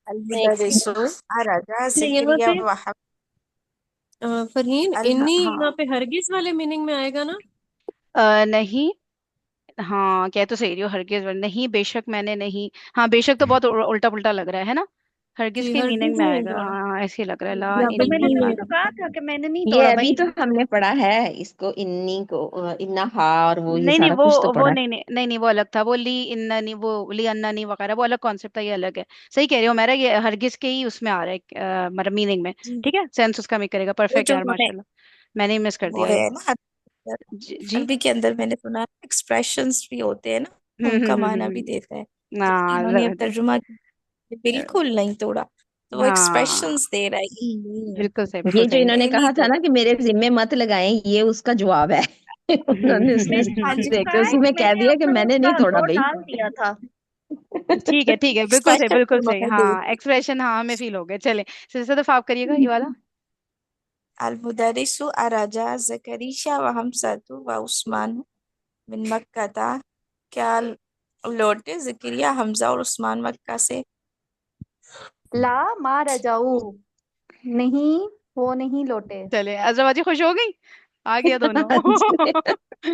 नेक्स्ट। अलमुदर्रिसु अरजा अच्छा, यहाँ ज़िक्रिया पे वहब फरहीन, अल इन्नी यहाँ हाँ। पे हरगिज वाले मीनिंग में आएगा ना? नहीं, हाँ कह तो सही रही हो, हरगिज नहीं, बेशक मैंने नहीं, हाँ बेशक तो बहुत उल्टा पुल्टा लग रहा है ना, हरगिज जी, के मीनिंग हरगिज में नहीं आएगा, तोड़ा। हाँ ऐसे ही लग रहा है, ला यहाँ पे तो मैंने इन्नी नहीं तभी है। तो कहा था कि मैंने नहीं ये तोड़ा अभी भाई। तो हमने पढ़ा है इसको, इन्नी को इन्ना हा और वो ये नहीं नहीं, सारा कुछ तो वो पढ़ा है। नहीं नहीं नहीं नहीं, वो अलग था, वो ली इन्ना नहीं, वो ली अन्ना नहीं वगैरह, वो अलग कॉन्सेप्ट था, ये अलग है। सही कह रहे हो, मेरा ये हरगिज के ही उसमें आ रहा है, मतलब मीनिंग में, जी, ठीक है, सेंस उसका मेक करेगा, वो परफेक्ट जो यार, मैंने माशाल्लाह, मैंने ही मिस कर वो दिया ये। है ना जी। अरबी के अंदर मैंने सुना एक्सप्रेशंस भी होते हैं ना, उनका माना भी देता है, जबकि हाँ इन्होंने अब तर्जुमा किया, बिल्कुल नहीं तोड़ा, तो वो हाँ एक्सप्रेशंस दे रहा है, इन्नी ये बिल्कुल जो सही। इन्होंने मैं नहीं कहा था ना तोड़ा। कि मेरे जिम्मे मत लगाएं, ये उसका जवाब है। उन्होंने उसमें मेरी बात देख का के है उसी कि में कह मैंने दिया कि अपना मैंने नहीं उसका तोड़ा जोर भाई। डाल दिया था। ठीक है बिल्कुल सही, एक्सप्रेशन बिल्कुल सही, उन्होंने दे हाँ एक्सप्रेशन, हाँ हमें फील हो गया। चले, सिलसिला आप करिएगा ये वाला। अलमुदरिसु अरजा ज़करिया व हमसतु व उस्मान बिन मक्का। क्या लौटे ज़करिया, हमजा और उस्मान मक्का से? ला माँ रजाऊ, नहीं वो नहीं लौटे। चले, अजरबाजी खुश हो गई, आ गया दोनों।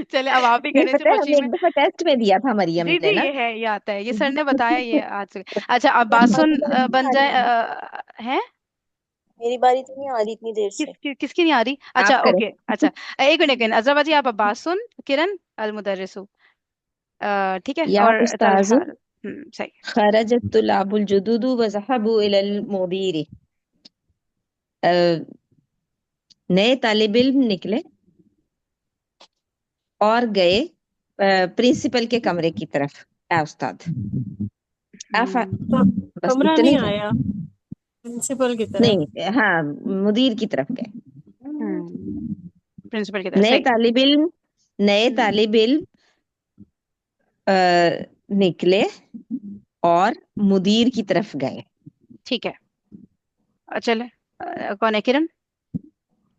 चले अब आप ही ये करें इसे पता है खुशी हमने में। एक दफा टेस्ट में दिया था मरियम जी जी, ने ना। ये आता है, ये सर ने बताया, ये आज से। अच्छा, अब बात बारी सुन, तो नहीं बन आ जाए, रही, है, मेरी बारी तो नहीं आ रही इतनी देर से। किसकी नहीं आ रही, अच्छा आप करें। ओके, अच्छा, एक मिनट, अजरबाजी आप अब बात सुन, किरण, अल मुदर्रिसु, ठीक है, या और तलहा, उस्ताजु सही। खरजत तुलाबुल जुदुदु व ज़हबु इलल मुदीरी। नए तालिब इल्म निकले और गए प्रिंसिपल के कमरे की तरफ। क्या उस्ताद, आफा, हम्म। तो बस कमरा इतने नहीं ही। आया प्रिंसिपल की तरफ। नहीं, हाँ, मुदीर की तरफ गए। प्रिंसिपल की तरफ, नए सही। तालिब इल्म, नए तालिब इल्म निकले और मुदीर की तरफ गए। ठीक है, चले, कौन है, किरण।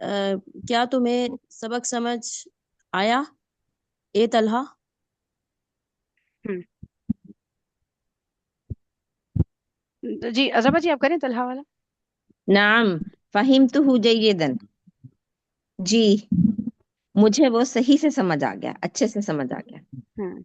क्या तुम्हें सबक समझ आया ए तलहा। हम्म। जी अजरबा जी आप करें तलहा वाला। नाम फहिमतुहु जय्यदन। जी, मुझे वो सही से समझ आ गया, अच्छे से समझ आ गया। हम्म।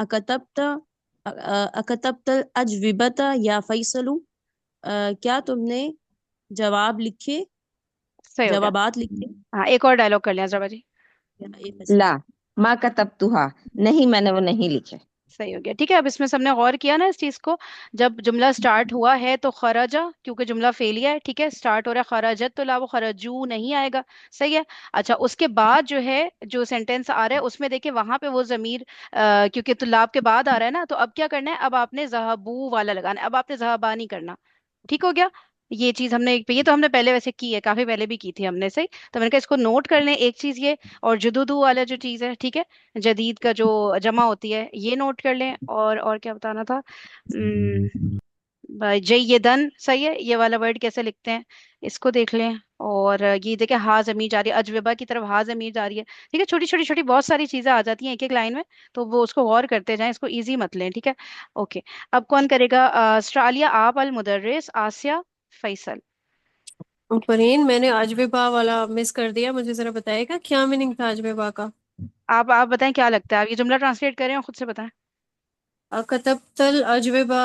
अकतब्त अजविबत या फैसलू क्या तुमने जवाब लिखे सही हो गया। जवाबात लिखे हाँ, एक और डायलॉग कर लिया अजरबा जी। या ए फैसला। ला मा कतबतुहा, नहीं मैंने वो नहीं लिखे। सही हो गया। ठीक है, अब इसमें सबने गौर किया ना इस चीज को। जब जुमला स्टार्ट हुआ है तो खराजा, क्योंकि जुमला फेलिया है, ठीक है, स्टार्ट हो रहा है खराजत तो ला, वो खराजू नहीं आएगा। सही है। अच्छा, उसके बाद जो है, जो सेंटेंस आ रहा है उसमें देखिए वहां पे वो जमीर क्योंकि तुलाब के बाद आ रहा है ना, तो अब क्या करना है, अब आपने जहाबू वाला लगाना है, अब आपने जहाबा नहीं करना। ठीक हो गया। ये चीज हमने, ये तो हमने पहले वैसे की है, काफी पहले भी की थी हमने। सही, तो मैंने कहा इसको नोट कर लें एक चीज ये। और जुदुदू वाला जो चीज है, ठीक है, जदीद का जो जमा होती है, ये नोट कर लें। और क्या बताना था, जय्यदन, सही है, ये वाला वर्ड कैसे लिखते हैं इसको देख लें। और ये देखें, हा जमीर जा रही है, अजविबा की तरफ हा जमीर जा रही है। ठीक है, छोटी छोटी छोटी बहुत सारी चीजें आ जाती हैं एक एक लाइन में, तो वो उसको गौर करते जाएं, इसको इजी मत लें। ठीक है। ओके, अब कौन करेगा? ऑस्ट्रेलिया, आप, अल मुदर्रिस, आसिया, फैसल। फरहीन, मैंने अजविबा वाला मिस कर दिया, मुझे जरा बताएगा क्या मीनिंग था अजविबा का? आप बताएं क्या लगता है, आप ये जुमला ट्रांसलेट करें और खुद से बताएं। कतबतल अजविबा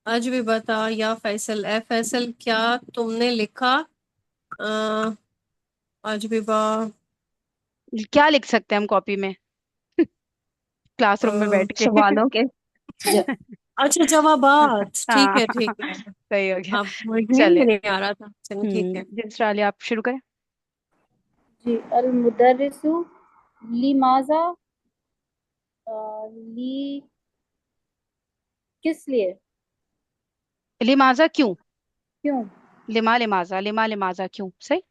अजविबता या फैसल, ए फैसल क्या तुमने लिखा अ, अजविबा? क्या लिख सकते हैं हम कॉपी में, क्लासरूम में बैठ के? सवालों के अच्छा, जवाबात, ठीक हाँ, है ठीक है। सही हो गया। अब मुझे चले, नहीं आ रहा था, चलो ठीक है। ऑस्ट्रेलिया आप शुरू करें। जी, अल मुदर्रिसु लिमाजा, ली किस लिए, लिमाजा क्यों, क्यों। लिमा लिमाजा, लिमा लिमाजा क्यों। सही।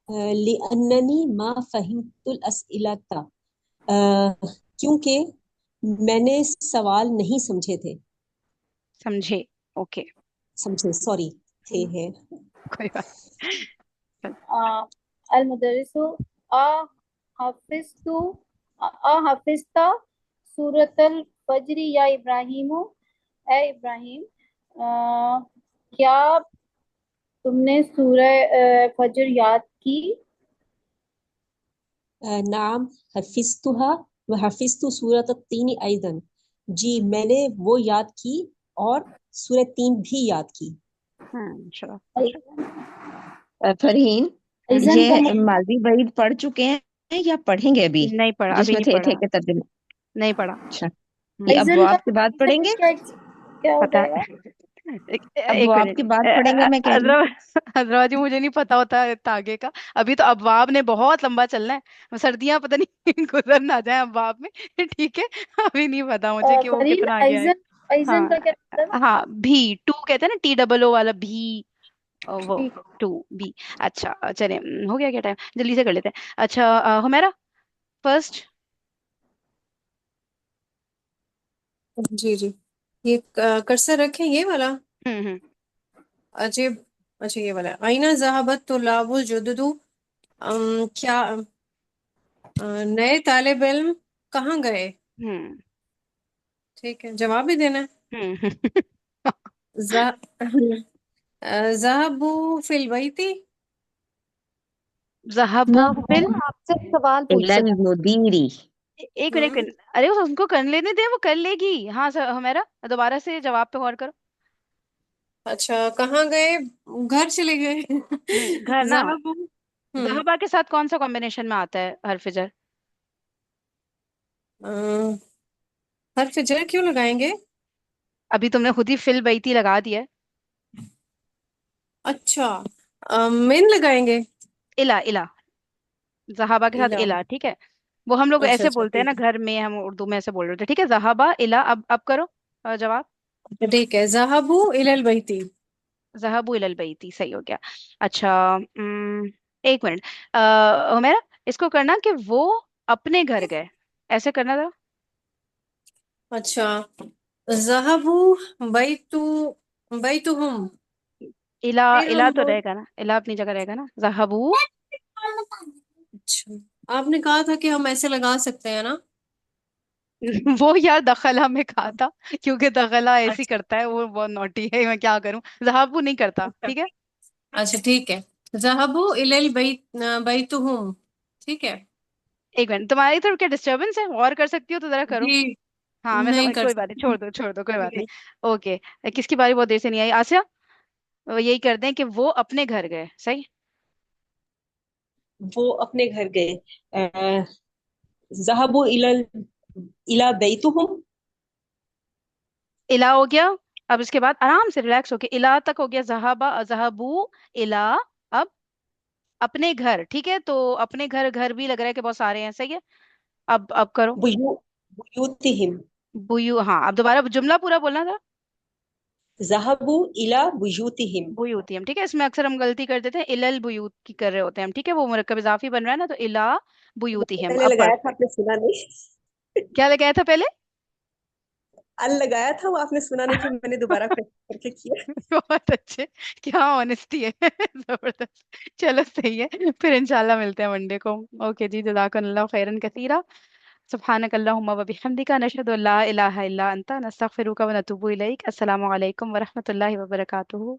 लिअन्ननी मा फहिमतुल अस्इलता, क्योंकि मैंने सवाल नहीं समझे थे। समझे। ओके। समझे, सॉरी, थे है। कोई बात। अल मुदर्रिसु आ हाफिज़तु आ हाफिज़ता सूरतल फजरी या इब्राहिमु, ए इब्राहिम, क्या तुमने सूरह फजर याद की। नाम हफिज़तुहा व हफिज़तु सूरत तीन अयदन, जी मैंने वो याद की और सूरह 3 भी याद की। चलो। फरहीन, इज़न का ये मालवी वहीद पढ़ चुके हैं या पढ़ेंगे अभी? नहीं पढ़ा, अभी जिसमें नहीं थे पढ़ा, के तर्जुमे। नहीं पढ़ा। अच्छा, ये इज़न का अबवाब के बाद पढ़ेंगे। क्या क्या हो पता जाएगा। है। एक अबवाब मिनट, के बाद पढ़ेंगे, मैं कह रही हूँ। हजरा जी मुझे नहीं पता होता इतना आगे का। अभी तो अबवाब ने बहुत लंबा चलना है, सर्दियां पता नहीं गुजर ना जाए अबवाब में। ठीक है, अभी नहीं पता मुझे कि वो फरीन, कितना आगे है। इज़न इज़न का हाँ, क्या मतलब है। हाँ, भी टू कहते हैं ना, TOO वाला भी, वो ठीक। To be. अच्छा चले, हो गया क्या टाइम, जल्दी से कर लेते हैं। अच्छा, हुमैरा फर्स्ट। जी जी, ये कर्सर रखें, ये वाला। हम्म। अजीब। अच्छा, ये वाला, आईना जहाबत तुलाबुल जुदुदु, क्या नए तालिब इल्म कहाँ गए? हम्म। ठीक है, जवाब भी देना है। हम्म। ज़हबू फिल बैती। जहाबू ना, फिल, हुमैरा आपसे एक सवाल पूछना इलल है। मुदीरी। एक मिनट, हम्म। अरे उनको कर लेने दे, वो कर लेगी। हाँ सर, हमारा दोबारा से जवाब पे गौर करो। अच्छा, कहाँ गए? घर चले गए। घर ना, ज़हबू। हम्म। जहाबा के साथ कौन सा कॉम्बिनेशन में आता है हरफ जर? अ, हर्फ जर क्यों लगाएंगे? अभी तुमने खुद ही फिल बैती लगा दिया है। अच्छा, मिन लगाएंगे। इला, इला, जहाबा के साथ इला। इला, ठीक है। वो हम लोग अच्छा ऐसे अच्छा, बोलते हैं ना ठीक है। घर में, हम उर्दू में ऐसे बोल रहे थे। ठीक है, जहाबा इला, अब करो जवाब। अच्छा, ठीक है, ज़हबू इलल बैती। जहाबू इलल बैती, सही हो गया। अच्छा, एक मिनट, मेरा इसको करना कि वो अपने घर गए, ऐसे करना था। अच्छा, ज़हबू बैतु बैतुहुम। इला, फिर इला हम तो लोग। रहेगा ना, इला अपनी जगह रहेगा ना, जहाबू। अच्छा, आपने कहा था कि हम ऐसे लगा सकते हैं ना। वो यार दखला में कहा था, क्योंकि दखला ऐसे ही अच्छा करता है, वो बहुत नोटी है, मैं क्या करूं। जहाबू नहीं करता, ठीक है। अच्छा, ठीक है, ज़हबू इलल बैतुहुम। ठीक है। एक मिनट, तुम्हारी तरफ क्या डिस्टरबेंस है, और कर सकती हो तो जरा करो। जी, हाँ मैं नहीं समझ, कर कोई बात नहीं, सकते। छोड़ दो छोड़ दो, कोई बात जी। नहीं। ओके, किसकी बारी बहुत देर से नहीं आई, आसिया। यही कर दें कि वो अपने घर गए, सही। वो अपने घर गए। ज़हबू इलल इला बैतुहुम। इला हो गया। अब इसके बाद आराम से रिलैक्स होके इला तक हो गया, जहाबा जहाबू इला। अब अपने घर, ठीक है, तो अपने घर, घर भी लग रहा है कि बहुत सारे हैं, सही है। अब करो। बुयू बुयूतिहिम। बुयू, हाँ अब दोबारा जुमला पूरा बोलना था। ज़हबू इला बुयूतिहिम। बुयूतियम, ठीक है, इसमें अक्सर हम गलती कर देते हैं, इलल बुयूत की कर रहे होते हैं हम, ठीक है, वो मुरक्कब इजाफी बन रहा है ना, तो इला मैंने बुयूतिहिम। पहले अब लगाया था, परफेक्ट। आपने सुना नहीं। क्या लगाया था पहले? अल लगाया था, वो आपने सुना नहीं, फिर मैंने दोबारा करके किया। बहुत अच्छे। क्या ऑनेस्टी है। जबरदस्त। चलो सही है, फिर इंशाल्लाह मिलते हैं मंडे को। ओके जी, जज़ाकल्लाहु खैरन कसीरा। सुब्हानक अल्लाहुम्मा व बिहम्दिका नशहदु अल्ला इलाहा इल्ला अंता नस्तगफिरुका व नतूबु इलैक। अस्सलामु अलैकुम व रहमतुल्लाहि व बरकातुहू।